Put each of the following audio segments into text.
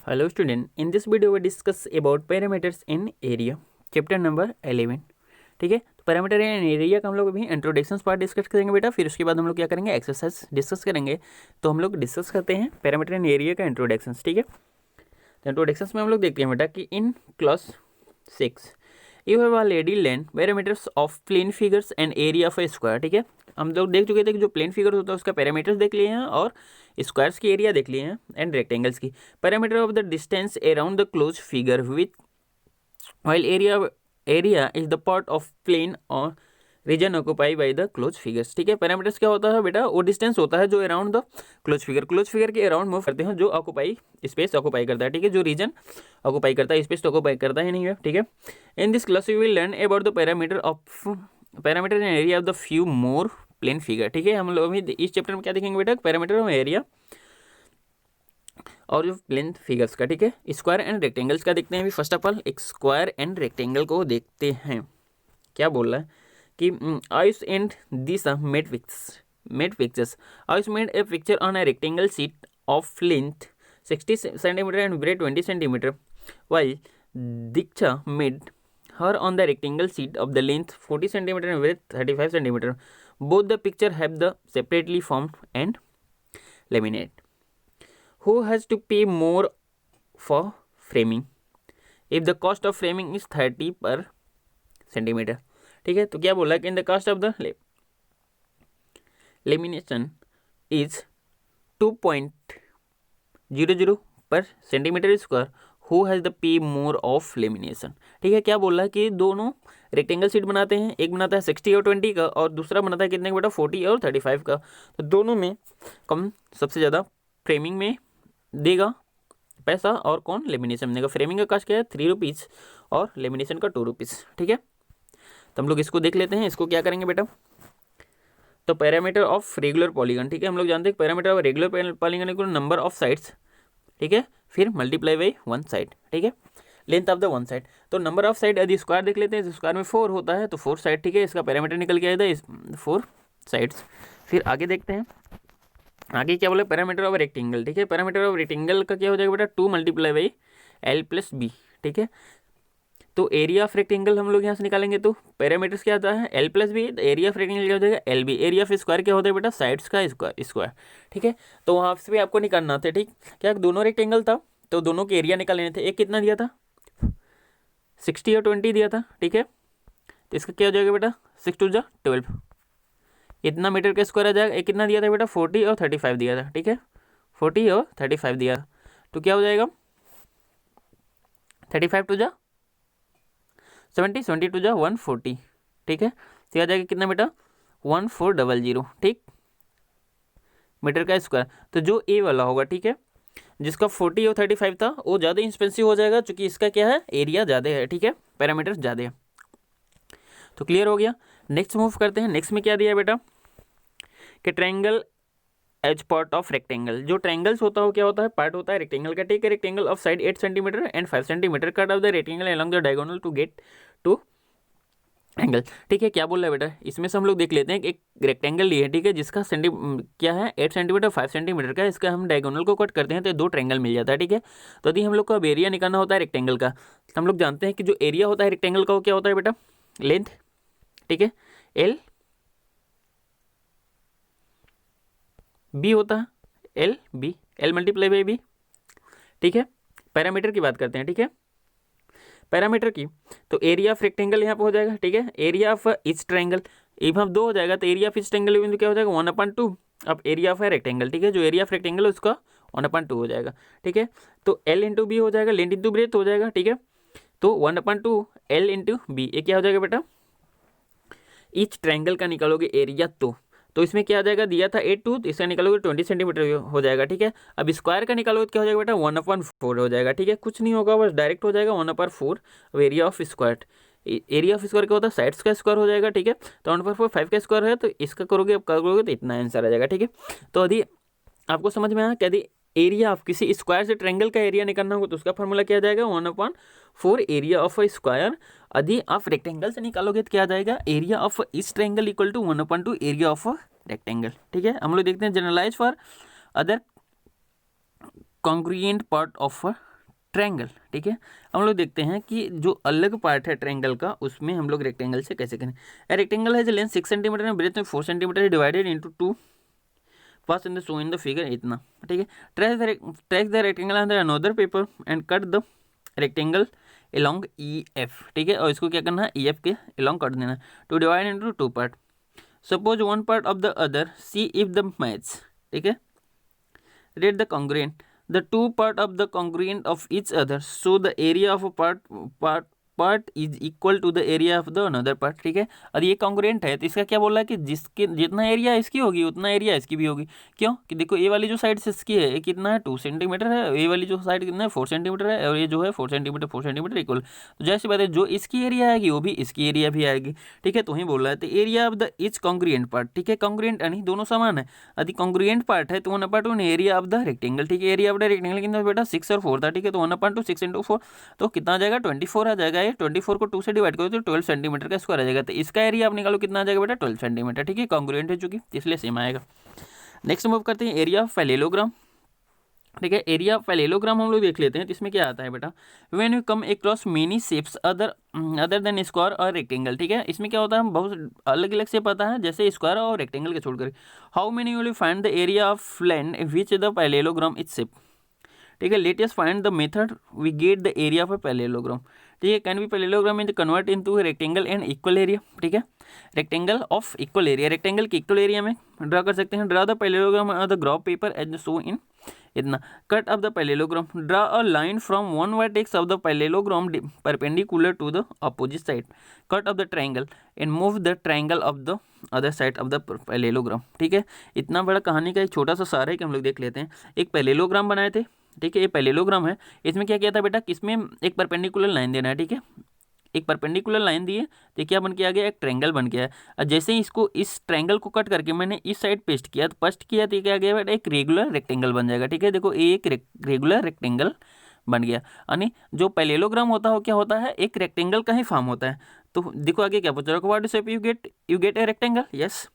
Hello student, in this video we discuss about parameters in area, chapter number 11। ठीक है, तो parameter in area का हम लोग अभी इंट्रोडक्शन पार्ट डिस्कस करेंगे बेटा, फिर उसके बाद हम लोग क्या करेंगे, एक्सरसाइज डिस्कस करेंगे। तो हम लोग डिस्कस करते हैं पैरामीटर इन एरिया का इंट्रोडक्शन। ठीक है, तो इंट्रोडक्शन में हम लोग देखते हैं बेटा कि in class 6 you have already learn parameters of plane figures and area of a square. ठीक है, हम लोग देख चुके थे कि जो प्लेन फिगर होता है उसका पैरामीटर्स देख लिए हैं और स्क्वायर्स की एरिया देख लिए हैं एंड रेक्टेंगल्स की। Parameter of the distance around the close figure with while area is the part of plane और region occupy by the close figures. ठीक है, पैरामीटर्स क्या होता है बेटा, वो डिस्टेंस होता है जो अराउंड द क्लोज फिगर के अराउंड मूव करते हैं, जो ऑक्यूपाई स्पेस ऑक्यूपाई करता है। ठीक है, जो रीजन ऑक्यूपाई करता है, स्पेस ऑक्यूपाई करता है नहीं है। ठीक है, in this class you will learn about the parameter in area of the few more plane figure. ठीक है, हम लोग अभी इस चैप्टर में क्या देखेंगे बेटा, पैरामीटर ऑफ एरिया और जो प्लेन फिगर्स का। ठीक है, स्क्वायर एंड रेक्टेंगल्स का देखते हैं अभी। फर्स्ट ऑफ ऑल एक स्क्वायर एंड रेक्टेंगल को देखते हैं। क्या बोल रहा है कि Ayush and this made pictures. Ayush made a picture on a rectangle sheet of length 60 centimetre and bread 20 centimetre while Diksha made her on the rectangle sheet of the length 40 centimeter and width 35 centimeter. Both the picture have the separately formed and laminate. Who has to pay more for framing if the cost of framing is 30 per centimeter? ठीक है, तो क्या बोला कि in the cost of the lamination is 2.00 per centimetre square. Who has the pay more of lamination. ठीक है, क्या बोल रहा है कि दोनों रेक्टेंगल शीट बनाते हैं, एक बनाता है 60 और 20 का और दूसरा बनाता है कितने का बेटा, 40 और 35 का। तो दोनों में कम सबसे ज़्यादा फ्रेमिंग में देगा पैसा और कौन, लेमिनेशन में देगा। फ्रेमिंग का कास्ट क्या है, 3 रुपीज़ और लेमिनेशन का 2 रुपीज़। ठीक है, तो हम लोग इसको देख लेते हैं। इसको क्या करेंगे बेटा, तो पैरामीटर ऑफ रेगुलर पॉलीगन। ठीक है, हम लोग जानते हैं parameter of regular polygon equal number of sides. ठीक है, फिर मल्टीप्लाई बाई वन साइड। ठीक है, length of the one side. तो नंबर ऑफ साइड यदि स्क्वायर देख लेते हैं, स्क्वायर में 4 होता है तो 4 साइड। ठीक है, इसका पैरामीटर निकल के आया था 4 साइड्स। फिर आगे देखते हैं, आगे क्या बोला, पैरामीटर ऑफ रेक्टेंगल। ठीक है, पैरामीटर ऑफ रेक्टेंगल का क्या हो जाएगा बेटा, 2 multiply by L plus B. ठीक है, तो एरिया ऑफ रेक्टेंगल हम लोग यहाँ से निकालेंगे तो पैरामीटर्स क्या आता है, एल प्लस बी। तो एरिया ऑफ रेक्टेंगल क्या हो जाएगा, L B. Area of square क्या होता है बेटा, साइड्स का स्क्वायर। ठीक है, तो वहाँ से भी आपको निकालना था। ठीक, क्या दोनों रेक्टेंगल था तो दोनों के एरिया निकालने थे। एक कितना दिया था, 60 और 20 दिया था। ठीक है, तो इसका क्या हो जाएगा बेटा, 6 2 जा 12, इतना मीटर का स्क्वायर आ जाएगा। एक कितना दिया था बेटा, 40 और 35 दिया था। ठीक है, 40 और 35 दिया, तो क्या हो जाएगा, 35 टू जा 70, 70 टू जा 140। ठीक है, तो आ जाएगा कितना बेटा, 1400। ठीक, मीटर का स्क्वायर। तो जो ए वाला होगा, ठीक है, जिसका 40 और 35 था वो ज़्यादा एक्सपेंसिव हो जाएगा, क्योंकि इसका क्या है, एरिया ज़्यादा है। ठीक है, पैरामीटर ज़्यादा है। तो क्लियर हो गया। नेक्स्ट मूव करते हैं। नेक्स्ट में क्या दिया बेटा कि triangle as part of rectangle. जो ट्रायंगल्स होता है क्या होता है, पार्ट होता है रेक्टेंगल का। ठीक है, rectangle of side 8 centimetre and 5 centimetre cut off the rectangle along the diagonal to get two angle. ठीक है, क्या बोल रहा है बेटा, इसमें से हम लोग देख लेते हैं कि एक रेक्टेंगल लिए है। ठीक है, जिसका क्या है 8 सेंटीमीटर 5 सेंटीमीटर का, इसका हम डायगोनल को कट करते हैं तो 2 ट्रायंगल मिल जाता है। ठीक है, तो यदि हम लोग को अब एरिया निकालना होता है रेक्टेंगल का, तो हम लोग जानते हैं कि जो एरिया होता है रेक्टेंगल का वो क्या होता है बेटा, लेंथ। ठीक है, एल बी होता है, L B, L multiply by B. ठीक है, पैरामीटर की बात करते हैं। ठीक है, पैरामीटर की, तो एरिया ऑफ रेक्टेंगल यहाँ पे हो जाएगा। ठीक है, area of each triangle even 2 हो जाएगा, तो एरिया ऑफ इच ट्रायंगल क्या हो जाएगा, 1/2। अब एरिया ऑफ रेक्टेंगल, ठीक है, जो एरिया ऑफ रेक्टेंगल है उसका 1/2 हो जाएगा। ठीक है, तो एल इंटू बी हो जाएगा, लेंथ इंटू ब्रेथ हो जाएगा। ठीक है, तो 1/2 एल इंटू बी, ये क्या हो जाएगा बेटा, इच ट्रायंगल का निकालोगे एरिया तो इसमें क्या आ जाएगा, दिया था 8 2, तो इसका निकालोगे 20 सेंटीमीटर हो जाएगा। ठीक है, अब स्क्वायर का निकालोगे तो क्या हो जाएगा बेटा, 1/4 हो जाएगा। ठीक है, कुछ नहीं होगा, बस डायरेक्ट हो जाएगा 1/4। अब area of square, area of square क्या होता है, साइड्स का स्क्वायर हो जाएगा। ठीक है, तो 1/4 5 का स्क्वायर है, तो इसका करोगे, अब करोगे तो इतना आंसर आ जाएगा। ठीक है, तो यदि आपको समझ में आया कि यदि एरिया ऑफ किसी स्क्वायर से ट्रायंगल का एरिया निकालना होगा तो उसका फॉर्मूला क्या आ जाएगा, 1/4 एरिया ऑफ अ स्क्वायर। यदि आप रेक्टेंगल से निकालोगे तो क्या आ जाएगा, एरिया ऑफ इस triangle equal to 1/2 area of rectangle. ठीक है, हम लोग देखते हैं generalise for other congruent part of triangle. ठीक है, हम लोग देखते हैं कि जो अलग पार्ट है ट्रायंगल का, उसमें हम लोग रेक्टेंगल से कैसे करें। रेक्टेंगल है जो लेंथ 6 सेंटीमीटर है, ब्रेथ में 4 सेंटीमीटर है, divided into 2 pass in the show in the figure इतना। ठीक है, trace the rectangle on the another paper and cut the rectangle along EF। ठीक है, और इसको क्या करना है, EF के along कर देना, to divide into 2 part. Suppose one part of the other, see if the match. ठीक है, rate the congruent, the two part of the congruent of each other, so the area of a part is equal to the area of the another part। ठीक है, और ये congruent है तो इसका क्या बोल रहा है कि जिसके जितना एरिया इसकी होगी उतना एरिया इसकी भी होगी। क्यों कि देखो ये वाली जो साइड से इसकी है ये कितना है 2 सेंटीमीटर है, ये वाली जो साइड कितना है 4 सेंटीमीटर है, और ये जो है 4 सेंटीमीटर इक्वल। तो जैसी बात है जो इसकी एरिया आएगी वो भी इसकी एरिया भी आएगी। ठीक है, तो वही बोल रहा है तो area of the each congruent part. ठीक है, कॉन्ग्रुएंट यानी दोनों समान है, यदि कॉन्ग्रुएंट पार्ट है तो 1/2 एरिया ऑफ द रेक्टेंगल। ठीक है, एरिया ऑफ द रेक्टेंगल कितना बेटा 6 और 4 था। ठीक है, तो 1/2 6 × 4 तो कितना आ जाएगा 24 आ जाएगा। ये 24 को 2 से डिवाइड करो तो 12 सेंटीमीटर का स्क्वायर आ जाएगा। तो इसका एरिया आप निकालो कितना आ जाएगा बेटा 12 सेंटीमीटर। ठीक है, कॉन्ग्रुएंट है चूंकि इसलिए सेम आएगा। नेक्स्ट मूव करते हैं एरिया ऑफ पैरेललोग्राम। ठीक है, एरिया ऑफ पैरेललोग्राम हम लोग देख लेते हैं। तो इसमें क्या आता है बेटा, when you come across many shapes other than square और रेक्टेंगल। ठीक है, इसमें क्या होता है, हम बहुत अलग अलग शेप आता है जैसे स्क्वायर और रेक्टेंगल के छोड़कर। How many you will find the area of land which the parallelogram is shape. ठीक है, let us find the method we get the area of a parallelogram. ठीक है, can be parallelogram in convert into rectangle and equal area. ठीक है, rectangle of equal area, rectangle के equal area में draw कर सकते हैं। Draw the parallelogram on the graph paper as show in इतना। Cut off the parallelogram, draw a line from one vertex of the parallelogram perpendicular to the opposite side. Cut off the triangle and move the triangle of the other side of the parallelogram. ठीक है, इतना बड़ा कहानी का एक छोटा सा सार है कि हम लोग देख लेते हैं। एक पैरेललोग्राम बनाए थे। ठीक है, ये पैरेललोग्राम है, इसमें क्या किया था बेटा, किसमें एक परपेंडिकुलर लाइन देना है। ठीक है, एक परपेंडिकुलर लाइन दी है तो क्या बन के आ गया, एक ट्रायंगल बन गया है। और जैसे ही इसको इस ट्रायंगल को कट करके मैंने इस साइड पेस्ट किया तो क्या गया बेटा, एक रेगुलर रेक्टेंगल बन जाएगा। ठीक है, देखो एक रेगुलर रेक्टेंगल बन गया। यानी जो पैरेललोग्राम होता है क्या होता है, एक रेक्टेंगल का ही फॉर्म होता है। तो देखो आगे क्या पूछ रहा है, what shape you get a rectangle. Yes,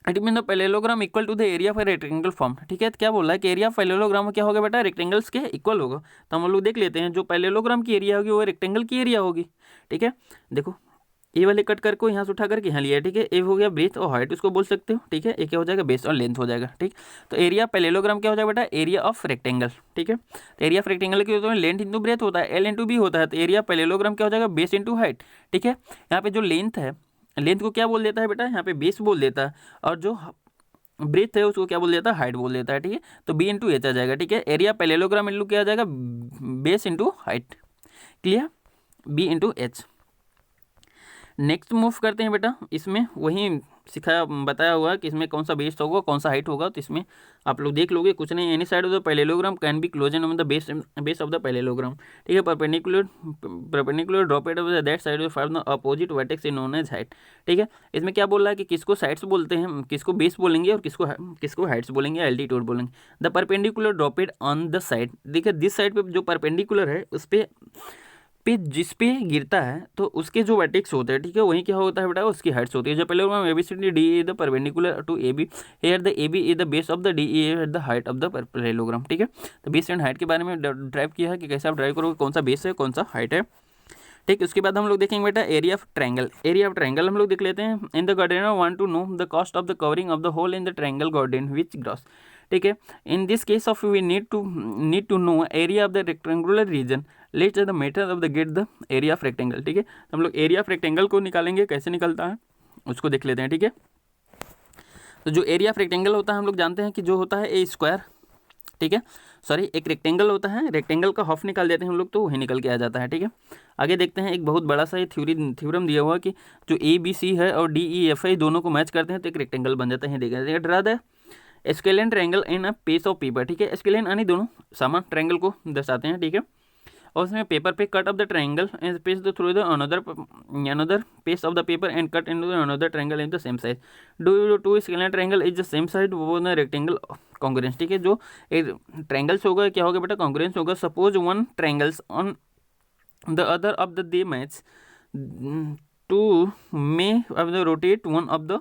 it mean the parallelogram equal to the area of rectangle form. ठीक है, तो क्या बोल रहा है कि एरिया ऑफ पैरेललोग्राम में क्या होगा बेटा, रेक्टेंगल्स के इक्वल होगा। तो हम लोग देख लेते हैं, जो पैरेललोग्राम की एरिया होगी वो रेक्टेंगल की एरिया होगी। ठीक है, देखो ये वाले कट करके यहाँ से उठा करके यहाँ लिया। ठीक है, ये हो गया ब्रेथ और हाइट उसको बोल सकते हो। ठीक है, ये क्या हो जाएगा, बेस और लेंथ हो जाएगा। ठीक, तो एरिया पैरेललोग्राम क्या हो जाएगा बेटा, एरिया ऑफ रेक्टेंगल। ठीक है, तो एरिया ऑफ रेक्टेंगल की होता है लेंथ इंटू ब्रेथ होता है, एल इंटू बी होता है। तो एरिया पैरेललोग्राम क्या हो जाएगा, बेस इंटू हाइट। ठीक है, यहाँ पे जो लेंथ है, लेंथ को क्या बोल देता है बेटा, यहाँ पे बेस बोल देता है, और जो ब्रेथ है उसको क्या बोल देता है, हाइट बोल देता है। ठीक है, तो बी इंटू एच आ जाएगा। ठीक है, एरिया पैरेललोग्राम इंटू क्या आ जाएगा, base into height. Clear, B into H. Next move करते हैं बेटा, इसमें वही सिखाया बताया हुआ है कि इसमें कौन सा बेस होगा कौन सा हाइट होगा। तो इसमें आप लोग देख लोगे, कुछ नहीं, any side of the parallelogram can be chosen on the base of the parallelogram. ठीक है, perpendicular drop it off that side from the opposite vertex is known as height. ठीक है, इसमें क्या बोल रहा है कि किसको साइड्स बोलते हैं, किसको बेस बोलेंगे और किसको हाइट्स बोलेंगे, एल्टीट्यूड बोलेंगे। The perpendicular drop it on the side. देखिए दिस साइड पे जो परपेंडिकुलर है उस पे जिस पे गिरता है तो उसके जो वर्टेक्स होते हैं, ठीक है, वही क्या होता है बेटा, उसकी हाइट्स होती है। जो पहले ABCD DE is the perpendicular to AB, here the AB is the base of the DE at the height of the parallelogram. ठीक है, तो बेस एंड हाइट के बारे में ड्राइव किया है कि कैसे आप ड्राइव करोगे, कौन सा बेस है कौन सा हाइट है। ठीक, उसके बाद हम लोग देखेंगे बेटा area of triangle. Area of triangle हम लोग देख लेते हैं। In the garden want to know the cost of the covering of the whole in the triangle garden which gross. ठीक है, in this case of we need to know area of the rectangular region, let's the method of the get the area of rectangle. ठीक है, तो हम लोग area of rectangle को निकालेंगे, कैसे निकलता है उसको देख लेते हैं। ठीक है, तो जो एरिया ऑफ रेक्टेंगल होता है हम लोग जानते हैं कि जो होता है ए स्क्वायर। ठीक है, सॉरी एक रेक्टेंगल होता है, रेक्टेंगल का हाफ निकाल देते हैं हम लोग तो वही निकल के आ जाता है। ठीक है, आगे देखते हैं, एक बहुत बड़ा सा ये थ्योरम दिया हुआ कि जो ABC है और DEF है दोनों को मैच करते हैं तो एक रेक्टेंगल बन जाता है। देखिए draw the scalene triangle in a piece of paper. ठीक है, स्केलियन यानी दोनों समान ट्रायंगल को दर्शाते हैं। ठीक है, और उसमें पेपर पे cut off the triangle and paste the through the another page of the paper and cut into the another triangle in the same size. Do two scalene triangle is the same side वो the rectangle congruence. ठीक है, जो एक triangles होगा क्या होगा बेटा, congruence होगा। Suppose one triangles on the other of the they match to may of the rotate one of the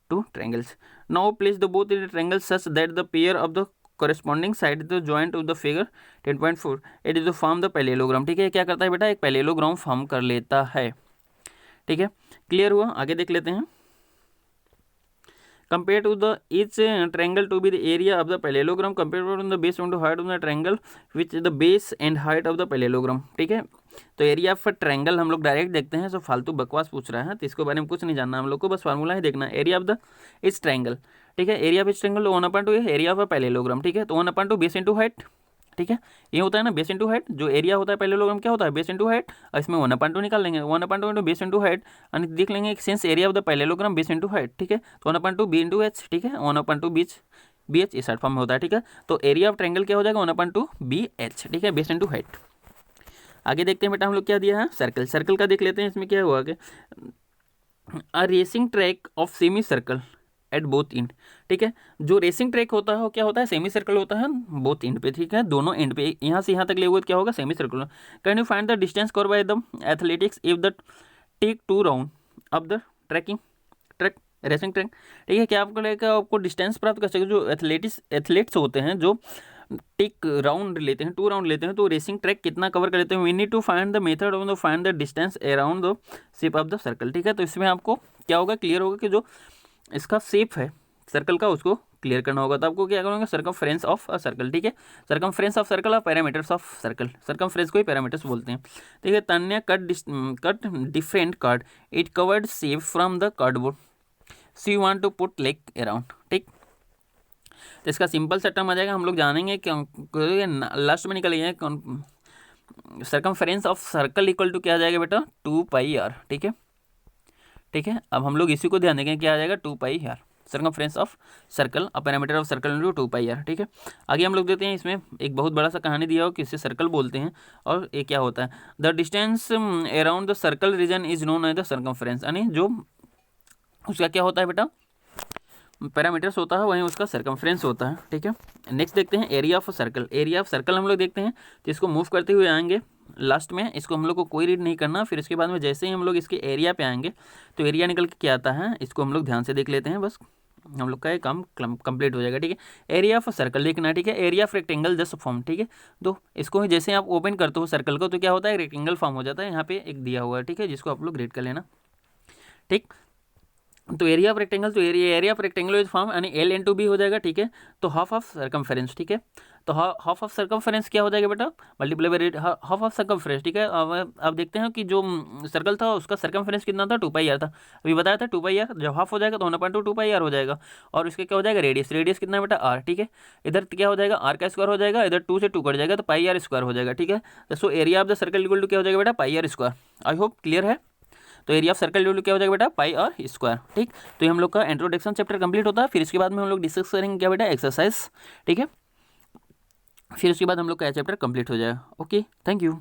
two triangles. Now place the both in the triangle such that the pair of the corresponding side to joint of the figure 10.4 it is to form the parallelogram. ठीक है, क्या करता है बेटा, एक parallelogram form कर लेता है। ठीक है, क्लियर हुआ, आगे देख लेते हैं। Compared to the each triangle to be the area of the parallelogram compared to the base and height of the triangle which the base and height of the parallelogram। ठीक है, तो एरिया ऑफ ट्रायंगल हम लोग direct देखते हैं, सो फालतू बकवास पूछ रहा है तो इसके बारे में कुछ नहीं जानना हम लोग को, बस फार्मूला ही देखना है। एरिया ऑफ द इस ट्रायंगल, ठीक है, एरिया ऑफ इस ट्रायंगल 1/2 एरिया ऑफ पैरेललोग्राम। ठीक है, तो 1/2 बेस इंटू हाइट। ठीक है, ये होता है ना बेस इंटू हाइट, जो एरिया होता है पैरेललोग्राम क्या होता है, बेस इंटू हाइट, और इसमें 1/2 निकाल लेंगे, 1/2 इंटू बेस इंटू हाइट, और देख लेंगे since area of the parallelogram base into height. ठीक है, तो 1/2 बी इंटू एच। ठीक है, 1/2 बी एच इस शॉर्ट फॉर्म में होता है। ठीक है, तो एरिया ऑफ ट्रायंगल क्या हो जाएगा, 1/2 बी एच। ठीक है, बेस इंटू हाइट। आगे देखते हैं बेटा हम लोग क्या दिया है, सर्कल। सर्कल का देख लेते हैं, इसमें क्या हुआ कि अ racing track of semi circle at both and. ठीक है, जो रेसिंग ट्रैक होता है वो क्या होता है, सेमी सर्कल होता है बोथ एंड पे। ठीक है, दोनों एंड पे, यहाँ से यहाँ तक ले हुए क्या होगा, semi circle. Can you find the distance cover by the athletics if the take 2 round of the track racing track. ठीक है, क्या आपको लगेगा, आपको डिस्टेंस प्राप्त कर सके, जो एथलेट्स होते हैं जो टिक राउंड लेते हैं, 2 राउंड लेते हैं, तो रेसिंग ट्रैक कितना कवर कर लेते हैं। We need to find the method of the find the distance around the shape of the circle. ठीक है, तो इसमें आपको क्या होगा, क्लियर होगा कि जो इसका शेप है सर्कल का उसको क्लियर करना होगा। तो आपको क्या करोगे, सर्कमफ्रेंस ऑफ अ सर्कल। ठीक है, सर्कमफ्रेंस ऑफ सर्कल और पैरामीटर्स ऑफ सर्कल। सर्कमफ्रेंस को ही पैरामीटर्स बोलते हैं। ठीक है, Tanya cut different card, it covered shape from the cardboard, so you want to put leg around. ठीक, तो इसका सिंपल सा टर्म आ जाएगा, हम लोग जानेंगे क्यों लास्ट में निकलेंगे। Circumference of circle equal to क्या आ जाएगा बेटा, 2πr। ठीक है, ठीक है, अब हम लोग इसी को ध्यान देंगे, क्या आ जाएगा, 2πr। सर्कमफ्रेंस ऑफ सर्कल और parameter of circle into 2πr। ठीक है, आगे हम लोग देते हैं, इसमें एक बहुत बड़ा सा कहानी दिया हो किससे सर्कल बोलते हैं और ये क्या होता है। The distance around the circle region is known as the circumference, यानी जो उसका क्या होता है बेटा, पैरामीटर्स होता है, वहीं उसका सर्कमफ्रेंस होता है। ठीक है, नेक्स्ट देखते हैं area of circle. Area of circle हम लोग देखते हैं, तो इसको मूव करते हुए आएंगे लास्ट में, इसको हम लोग को कोई रीड नहीं करना। फिर इसके बाद में जैसे ही हम लोग इसके एरिया पे आएंगे तो एरिया निकल के क्या आता है, इसको हम लोग ध्यान से देख लेते हैं, बस हम लोग का ये काम कंप्लीट हो जाएगा। ठीक है, एरिया ऑफ सर्कल देखना। ठीक है, area of rectangle just form. ठीक है, तो इसको जैसे आप ओपन करते हो सर्कल को तो क्या होता है, रेक्टेंगल फॉर्म हो जाता है। यहाँ पे एक दिया हुआ है, ठीक है, जिसको आप लोग रीड कर लेना। ठीक, तो एरिया ऑफ रेक्टेंगल, तो area of rectangle is form यानी L इंटू बी हो जाएगा। ठीक है, तो हाफ ऑफ सर्कमफेरेंस। ठीक है, तो हाफ ऑफ सर्कमफेरेंस क्या हो जाएगा बेटा, multiply by half of circumference. ठीक है, अब देखते हैं कि जो सर्कल था उसका सर्कमफेरेंस कितना था, 2πr था। अभी बताया था 2πr, जब हाफ हो जाएगा तो 1/2 2πr हो जाएगा। और इसका क्या हो जाएगा, रेडियस कितना बेटा, r। ठीक है, इधर क्या हो जाएगा, r का स्क्वायर हो जाएगा, इधर 2 से 2 कट जाएगा तो πr² हो जाएगा। ठीक है, तो so area of the circle equal to क्या हो जाएगा बेटा, πr²। आई होप क्लियर है। तो area of circle equal to क्या हो जाएगा बेटा, πr²। ठीक, तो ये हम लोग का इंट्रोडक्शन चैप्टर कंप्लीट होता है। फिर इसके बाद में हम लोग डिस्कस करेंगे क्या बेटा, एक्सरसाइज। ठीक है, फिर उसके बाद हम लोग का चैप्टर कंप्लीट हो जाएगा। Okay, thank you.